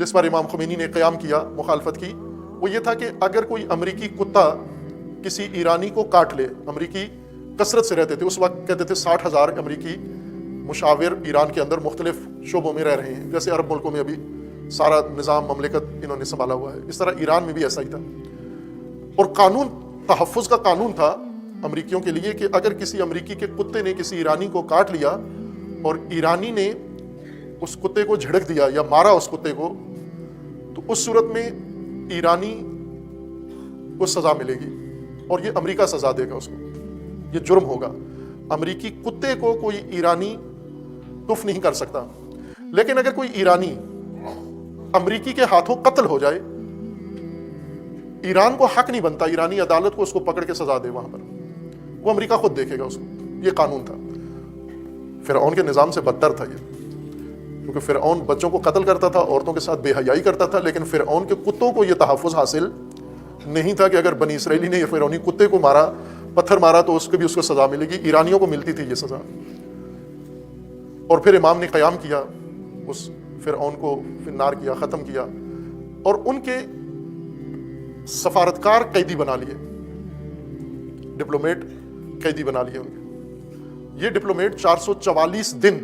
جس پر امام خمینی نے قیام کیا مخالفت کی، وہ یہ تھا کہ اگر کوئی امریکی کتا کسی ایرانی کو کاٹ لے، امریکی کثرت سے رہتے تھے اس وقت، کہتے تھے 60,000 امریکی مشاور ایران کے اندر مختلف شعبوں میں رہ رہے ہیں، جیسے عرب ملکوں میں ابھی سارا نظام مملکت انہوں نے سنبھالا ہوا ہے، اس طرح ایران میں بھی ایسا ہی تھا۔ اور قانون، تحفظ کا قانون تھا امریکیوں کے لیے کہ اگر کسی امریکی کے کتے نے کسی ایرانی کو کاٹ لیا اور ایرانی نے اس کتے کو جھڑک دیا یا مارا اس کتے کو، تو اس صورت میں ایرانی کو سزا ملے گی اور یہ امریکہ سزا دے گا اس کو، یہ جرم ہوگا۔ امریکی کتے کو کوئی ایرانی ٹف نہیں کر سکتا، لیکن اگر کوئی ایرانی امریکی کے ہاتھوں قتل ہو جائے، ایران کو حق نہیں بنتا ایرانی عدالت کو اس کو پکڑ کے سزا دے وہاں پر، وہ امریکہ خود دیکھے گا اس کو، یہ قانون تھا۔ فرعون کے نظام سے بدتر تھا یہ، کیونکہ فرعون بچوں کو قتل کرتا تھا، عورتوں کے ساتھ بے حیائی کرتا تھا، لیکن فرعون کے کتوں کو یہ تحفظ حاصل نہیں تھا کہ اگر بنی اسرائیلی نے فرعونی کتے کو مارا، پتھر مارا، تو اس کو بھی اس کو سزا ملے گی۔ ایرانیوں کو ملتی تھی یہ سزا۔ اور پھر امام نے قیام کیا، اس فرعون کو فنار کیا، ختم کیا، اور ان کے سفارتکار قیدی بنا لیے، ڈپلومیٹ قیدی بنا لیے ان کے۔ یہ ڈپلومیٹ 444 دن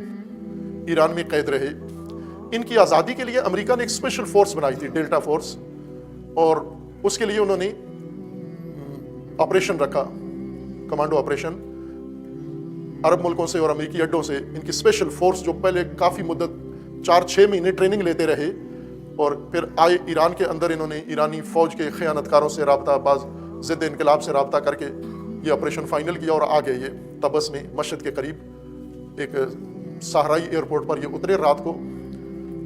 ایران میں قید رہے۔ ان کی آزادی کے لیے امریکہ نے ایک اسپیشل فورس بنائی تھی، ڈیلٹا فورس، اور اس کے لیے انہوں نے آپریشن رکھا، کمانڈو آپریشن، عرب ملکوں سے اور امریکی اڈوں سے ان کی اسپیشل فورس، جو پہلے کافی مدت 4-6 مہینے ٹریننگ لیتے رہے، اور پھر آئے ایران کے اندر، انہوں نے ایرانی فوج کے خیانت کاروں سے رابطہ، بعض ضد انقلاب سے رابطہ کر کے یہ آپریشن فائنل کیا، اور آگے یہ طبس میں مشہد کے قریب ایک صحرائی ایئرپورٹ پر یہ اترے رات کو،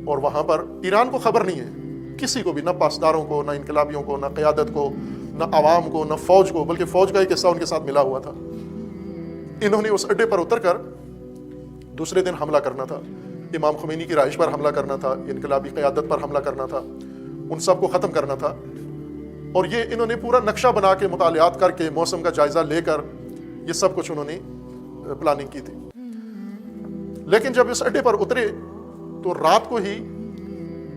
اور وہاں پر ایران کو خبر نہیں ہے کسی کو بھی، نہ پاسداروں کو، نہ انقلابیوں کو، نہ قیادت کو، نہ عوام کو، نہ فوج کو، بلکہ فوج کا ایک حصہ ان کے ساتھ ملا ہوا تھا۔ انہوں نے اس اڈے پر اتر کر دوسرے دن حملہ کرنا تھا، امام خمینی کی رہائش پر حملہ کرنا تھا، انقلابی قیادت پر حملہ کرنا تھا، ان سب کو ختم کرنا تھا۔ اور یہ انہوں نے پورا نقشہ بنا کے، مطالعات کر کے، موسم کا جائزہ لے کر یہ سب کچھ انہوں نے پلاننگ کی تھی۔ لیکن جب اس اڈے پر اترے تو رات کو ہی،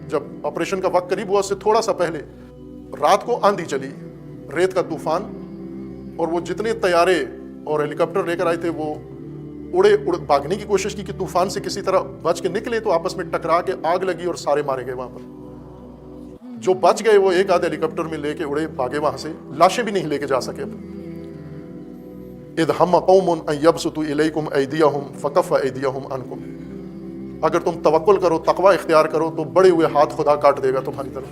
جب آپریشن کا وقت قریب ہوا، اس سے تھوڑا سا پہلے رات کو آندھی چلی، ریت کا طوفان، اور وہ جتنے طیارے اور ہیلی کاپٹر لے کر آئے تھے وہ اڑے بھاگنے کی کوشش کی کہ طوفان سے کسی طرح بچ کے نکلے، تو آپس میں ٹکرا کے آگ لگی اور سارے مارے گئے وہاں پر۔ جو بچ گئے وہ ایک آدھ ہیلی کاپٹر میں لے کے اڑے بھاگے وہاں سے، لاشیں بھی نہیں لے کے جا سکے۔ اذ ہم قوم ان یبسطوا الیکم ایدیہم فکف ایدیہم عنکم، اگر تم توکل کرو، تقوی اختیار کرو، تو بڑے ہوئے ہاتھ خدا کاٹ دے گا تمہاری طرف۔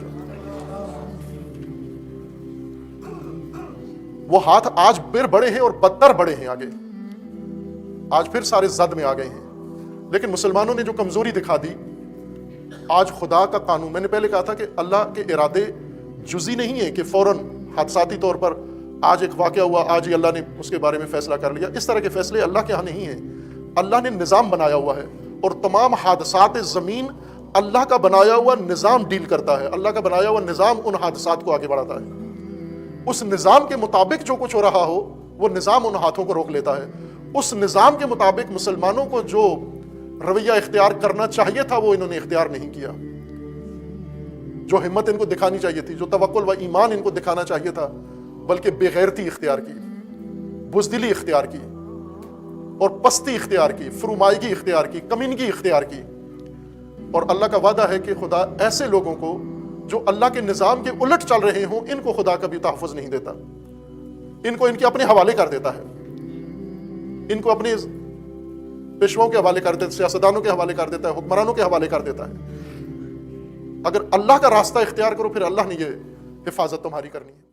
وہ ہاتھ آج پھر بڑے ہیں اور بدتر بڑے ہیں آگے، آج پھر سارے زد میں آ گئے ہیں۔ لیکن مسلمانوں نے جو کمزوری دکھا دی، آج خدا کا قانون، میں نے پہلے کہا تھا کہ اللہ کے ارادے جزئی نہیں ہے کہ فوراً حادثاتی طور پر آج ایک واقعہ ہوا، آج ہی اللہ نے اس کے بارے میں فیصلہ کر لیا۔ اس طرح کے فیصلے اللہ کے ہاں نہیں ہیں۔ اللہ نے نظام بنایا ہوا ہے، اور تمام حادثات زمین اللہ کا بنایا ہوا نظام ڈیل کرتا ہے۔ اللہ کا بنایا ہوا نظام ان حادثات کو آگے بڑھاتا ہے۔ اس نظام کے مطابق جو کچھ ہو رہا ہو، وہ نظام ان ہاتھوں کو روک لیتا ہے۔ اس نظام کے مطابق مسلمانوں کو جو رویہ اختیار کرنا چاہیے تھا، وہ انہوں نے اختیار نہیں کیا۔ جو ہمت ان کو دکھانی چاہیے تھی، جو توکل و ایمان ان کو دکھانا چاہیے تھا، بلکہ بے غیرتی اختیار کی، بزدلی اختیار کی، اور پستی اختیار کی، فرومائیگی اختیار کی، کمینگی اختیار کی۔ اور اللہ کا وعدہ ہے کہ خدا ایسے لوگوں کو جو اللہ کے نظام کے الٹ چل رہے ہوں، ان کو خدا کبھی تحفظ نہیں دیتا، ان کو ان کے اپنے حوالے کر دیتا ہے، ان کو اپنے پیشواؤں کے حوالے کر دیتا ہے، سیاستدانوں کے حوالے کر دیتا ہے، حکمرانوں کے حوالے کر دیتا ہے۔ اگر اللہ کا راستہ اختیار کرو، پھر اللہ نے یہ حفاظت تمہاری کرنی ہے۔